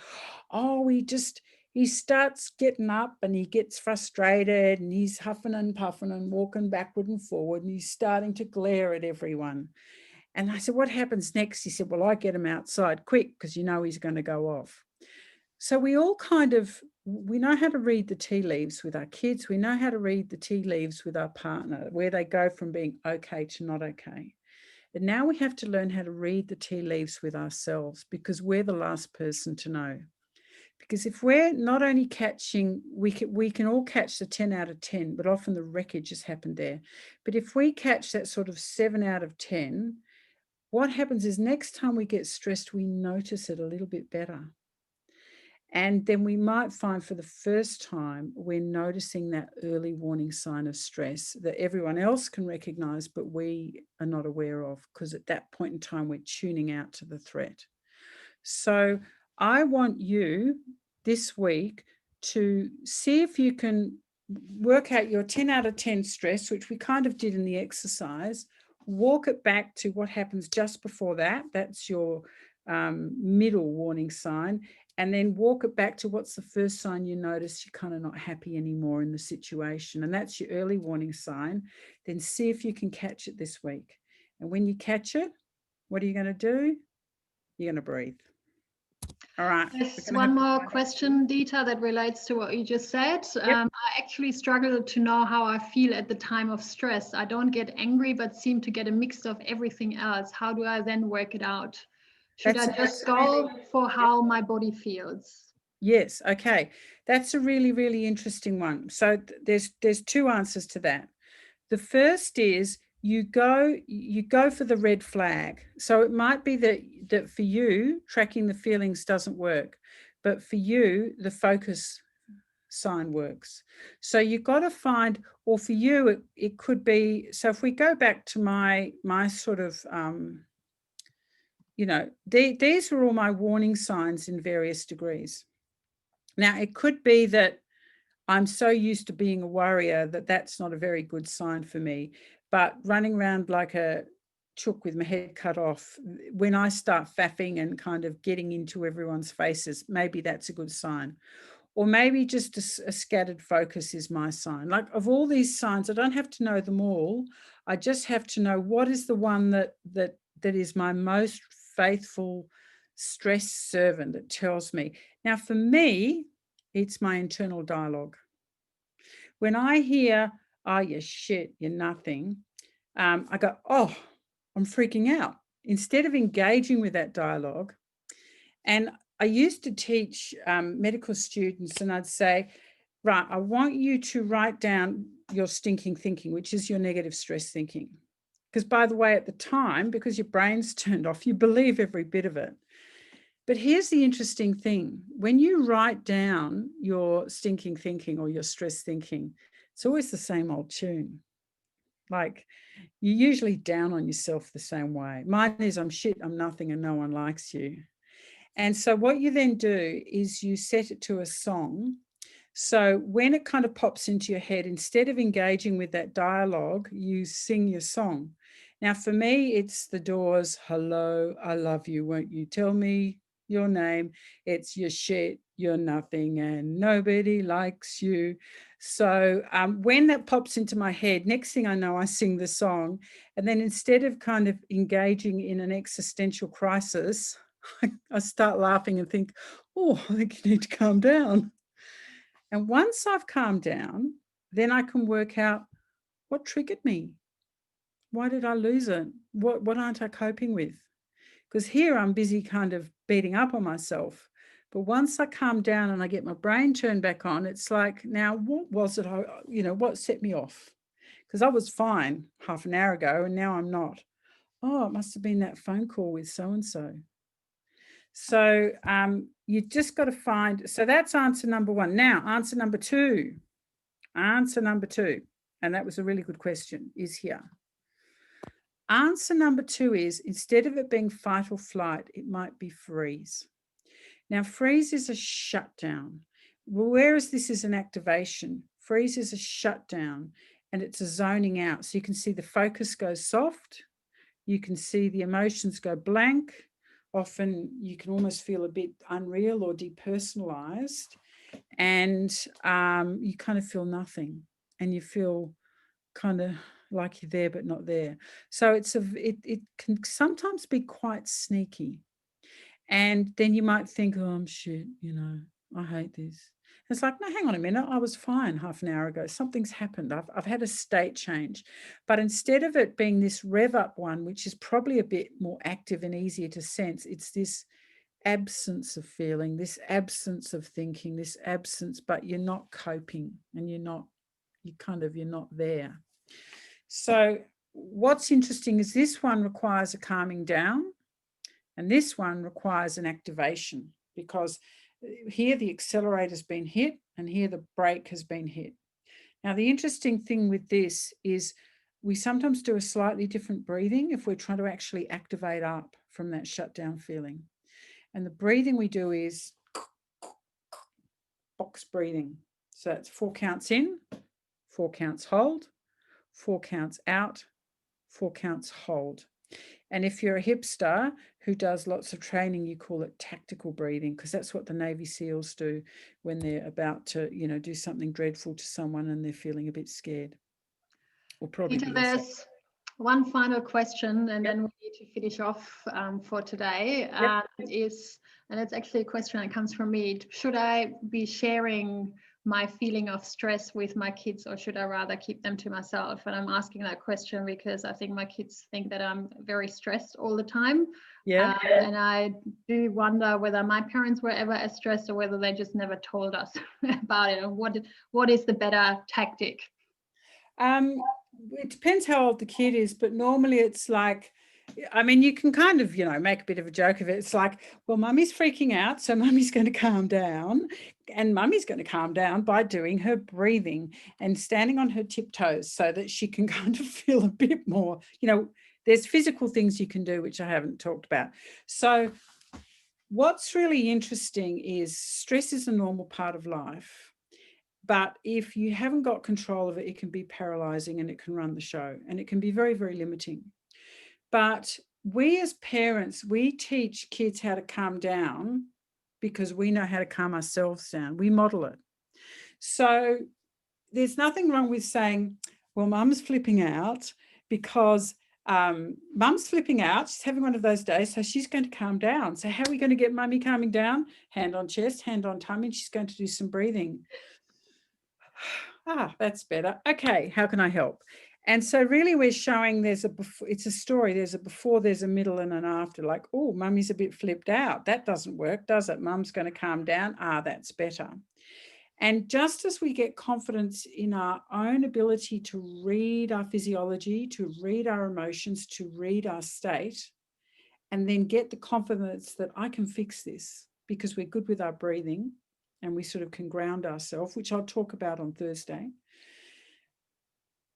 oh, he starts getting up and he gets frustrated and he's huffing and puffing and walking backward and forward and he's starting to glare at everyone. And I said, what happens next? He said, well, I get him outside quick because he's going to go off. So we all we know how to read the tea leaves with our kids. We know how to read the tea leaves with our partner, where they go from being okay to not okay. And now we have to learn how to read the tea leaves with ourselves because we're the last person to know. Because if we're not only catching, we can all catch the 10 out of 10, but often the wreckage has happened there. But if we catch that sort of 7 out of 10, what happens is next time we get stressed, we notice it a little bit better. And then we might find for the first time, we're noticing that early warning sign of stress that everyone else can recognize, but we are not aware of, because at that point in time, we're tuning out to the threat. So I want you this week to see if you can work out your 10 out of 10 stress, which we kind of did in the exercise, walk it back to what happens just before that. That's your middle warning sign. And then walk it back to what's the first sign you notice you're kind of not happy anymore in the situation. And that's your early warning sign. Then see if you can catch it this week. And when you catch it, what are you going to do? You're going to breathe. All right. There's one more question, Deeta, that relates to what you just said. Yep. I actually struggle to know how I feel at the time of stress. I don't get angry, but seem to get a mix of everything else. How do I then work it out? Should I just go for how my body feels? Yes. Okay. That's a really, really interesting one. So there's two answers to that. The first is you go for the red flag. So it might be that for you, tracking the feelings doesn't work, but for you, the focus sign works. So you've got to find, or for you, it could be, so if we go back to my sort of, these are all my warning signs in various degrees. Now, it could be that I'm so used to being a warrior that that's not a very good sign for me. But running around like a chook with my head cut off, when I start faffing and kind of getting into everyone's faces, maybe that's a good sign. Or maybe just a scattered focus is my sign. Like, of all these signs, I don't have to know them all. I just have to know what is the one that is my most faithful stress servant that tells me. Now, for me, it's my internal dialogue. When I hear, oh, you're shit, you're nothing, I go, oh, I'm freaking out. Instead of engaging with that dialogue, and I used to teach medical students, and I'd say, right, I want you to write down your stinking thinking, which is your negative stress thinking. Because by the way, at the time, because your brain's turned off, you believe every bit of it. But here's the interesting thing. When you write down your stinking thinking or your stress thinking, it's always the same old tune. Like, you're usually down on yourself the same way. Mine is, I'm shit, I'm nothing, and no one likes you. And so what you then do is you set it to a song. So when it kind of pops into your head, instead of engaging with that dialogue, you sing your song. Now, for me, it's The Doors, Hello, I Love You, Won't You Tell Me Your Name? It's You're shit, you're nothing, and nobody likes you. So when that pops into my head, next thing I know, I sing the song. And then instead of kind of engaging in an existential crisis, I start laughing and think, oh, I think you need to calm down. And once I've calmed down, then I can work out what triggered me. Why did I lose it? What aren't I coping with? Because here I'm busy kind of beating up on myself. But once I calm down and I get my brain turned back on, it's like, now what was it, what set me off? Because I was fine half an hour ago and now I'm not. Oh, it must have been that phone call with so-and-so. So you just got to find, so that's answer number one. Now, answer number two, and that was a really good question, is here. Answer number two is, instead of it being fight or flight, it might be freeze. Now, freeze is a shutdown, whereas this is an activation. Freeze is a shutdown and it's a zoning out. So you can see the focus goes soft. You can see the emotions go blank. Often you can almost feel a bit unreal or depersonalized, and you kind of feel nothing, and you feel kind of like you're there but not there. So it can sometimes be quite sneaky, and then you might think, oh, I'm shit, I hate this. It's like, no, hang on a minute. I was fine half an hour ago. Something's happened. I've had a state change. But instead of it being this rev up one, which is probably a bit more active and easier to sense, it's this absence of feeling, this absence of thinking, this absence, but you're not coping and you're not there. So what's interesting is this one requires a calming down and this one requires an activation, because here the accelerator's been hit and here the brake has been hit. Now, the interesting thing with this is we sometimes do a slightly different breathing if we're trying to actually activate up from that shutdown feeling. And the breathing we do is box breathing. So it's 4 counts in, 4 counts hold, 4 counts out, 4 counts hold. And if you're a hipster who does lots of training, you call it tactical breathing, because that's what the Navy SEALs do when they're about to, do something dreadful to someone and they're feeling a bit scared. Or probably Deeta, there's one final question, and then we need to finish off for today. And it's actually a question that comes from me. Should I be sharing my feeling of stress with my kids, or should I rather keep them to myself? And I'm asking that question because I think my kids think that I'm very stressed all the time. Yeah. And I do wonder whether my parents were ever as stressed or whether they just never told us about it. And what is the better tactic? It depends how old the kid is, but normally it's like, you can kind of, make a bit of a joke of it. It's like, well, mummy's freaking out, so mummy's going to calm down, and mummy's going to calm down by doing her breathing and standing on her tiptoes so that she can kind of feel a bit more, there's physical things you can do, which I haven't talked about. So what's really interesting is stress is a normal part of life. But if you haven't got control of it, it can be paralyzing and it can run the show, and it can be very, very limiting. But we as parents, we teach kids how to calm down because we know how to calm ourselves down. We model it. So there's nothing wrong with saying, well, mum's flipping out because mum's flipping out. She's having one of those days, so she's going to calm down. So how are we going to get mummy calming down? Hand on chest, hand on tummy, and she's going to do some breathing. That's better. Okay, how can I help? And so really we're showing it's a story. There's a before, there's a middle and an after. Like, oh, mummy's a bit flipped out. That doesn't work, does it? Mum's going to calm down. That's better. And just as we get confidence in our own ability to read our physiology, to read our emotions, to read our state, and then get the confidence that I can fix this because we're good with our breathing and we sort of can ground ourselves, which I'll talk about on Thursday.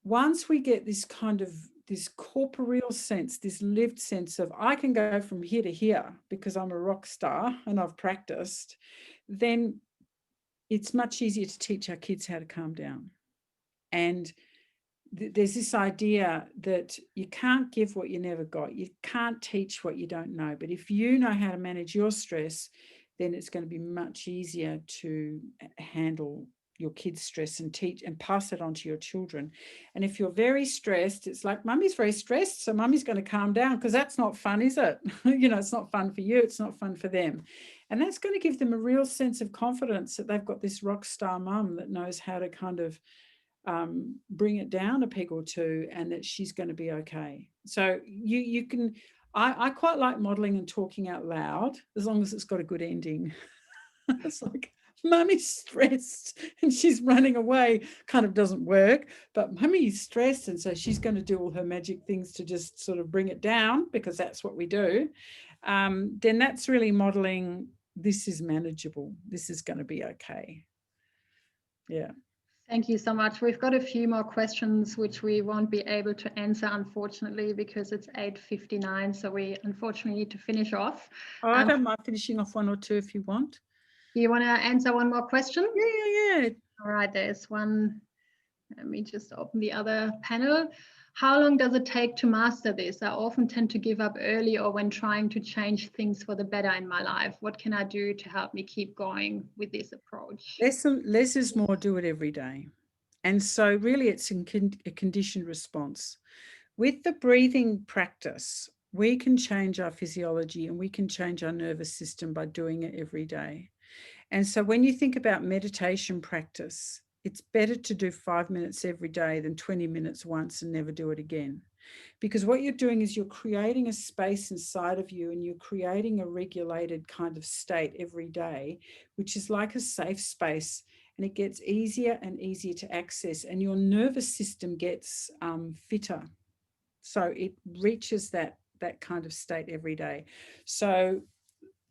Once we get this kind of this corporeal sense, this lived sense of I can go from here to here because I'm a rock star and I've practiced, then it's much easier to teach our kids how to calm down. And there's this idea that you can't give what you never got. You can't teach what you don't know. But if you know how to manage your stress, then it's going to be much easier to handle your kids' stress and teach and pass it on to your children. And if you're very stressed, it's like mummy's very stressed, so mummy's going to calm down, because that's not fun, is it? It's not fun for you, it's not fun for them. And that's going to give them a real sense of confidence that they've got this rock star mum that knows how to kind of bring it down a peg or two, and that she's going to be okay. So you can, I quite like modeling and talking out loud, as long as it's got a good ending. It's like, mummy's stressed and she's running away, kind of doesn't work, but mummy's stressed, and so she's going to do all her magic things to just sort of bring it down, because that's what we do. Then that's really modeling, this is manageable, this is going to be okay. Yeah. Thank you so much. We've got a few more questions which we won't be able to answer, unfortunately, because it's 8:59. So we unfortunately need to finish off. I don't mind finishing off one or two if you want. You want to answer one more question? Yeah. All right, there's one. Let me just open the other panel. How long does it take to master this? I often tend to give up early or when trying to change things for the better in my life. What can I do to help me keep going with this approach? Less is more, do it every day. And so really it's a conditioned response. With the breathing practice, we can change our physiology and we can change our nervous system by doing it every day. And so when you think about meditation practice, it's better to do 5 minutes every day than 20 minutes once and never do it again. Because what you're doing is you're creating a space inside of you, and you're creating a regulated kind of state every day, which is like a safe space, and it gets easier and easier to access, and your nervous system gets fitter. So it reaches that kind of state every day. So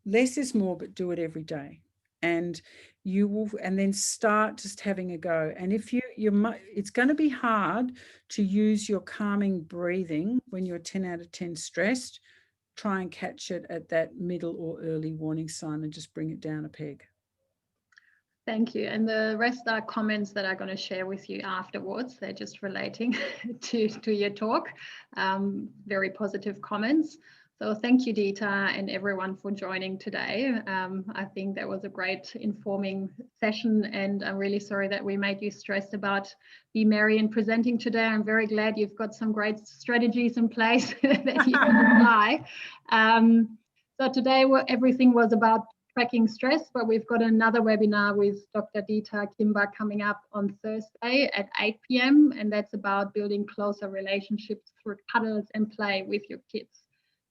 less is more, but do it every day. And you will, and then start just having a go. And if it's going to be hard to use your calming breathing when you're 10 out of 10 stressed. Try and catch it at that middle or early warning sign and just bring it down a peg. Thank you. And the rest are comments that I'm going to share with you afterwards. They're just relating to your talk. Very positive comments. So thank you, Deeta, and everyone for joining today. I think that was a great informing session, and I'm really sorry that we made you stressed about Be Merri and presenting today. I'm very glad you've got some great strategies in place that you can apply. So today everything was about tracking stress, but we've got another webinar with Dr. Deeta Kimber coming up on Thursday at 8 p.m. and that's about building closer relationships through cuddles and play with your kids.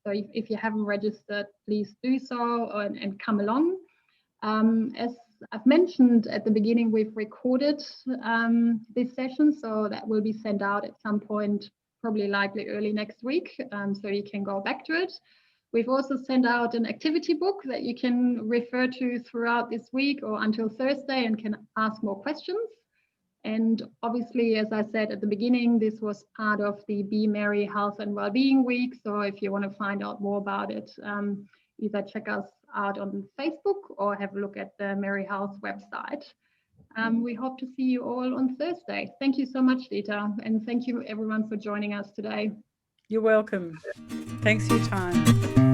So if you haven't registered, please do so and come along. As I've mentioned at the beginning, we've recorded this session, so that will be sent out at some point, probably likely early next week, so you can go back to it. We've also sent out an activity book that you can refer to throughout this week or until Thursday and can ask more questions. And obviously, as I said at the beginning, this was part of the Be Merri Health and Wellbeing Week. So if you want to find out more about it, either check us out on Facebook or have a look at the Merri Health website. We hope to see you all on Thursday. Thank you so much, Deeta, and thank you everyone for joining us today. You're welcome. Thanks for your time.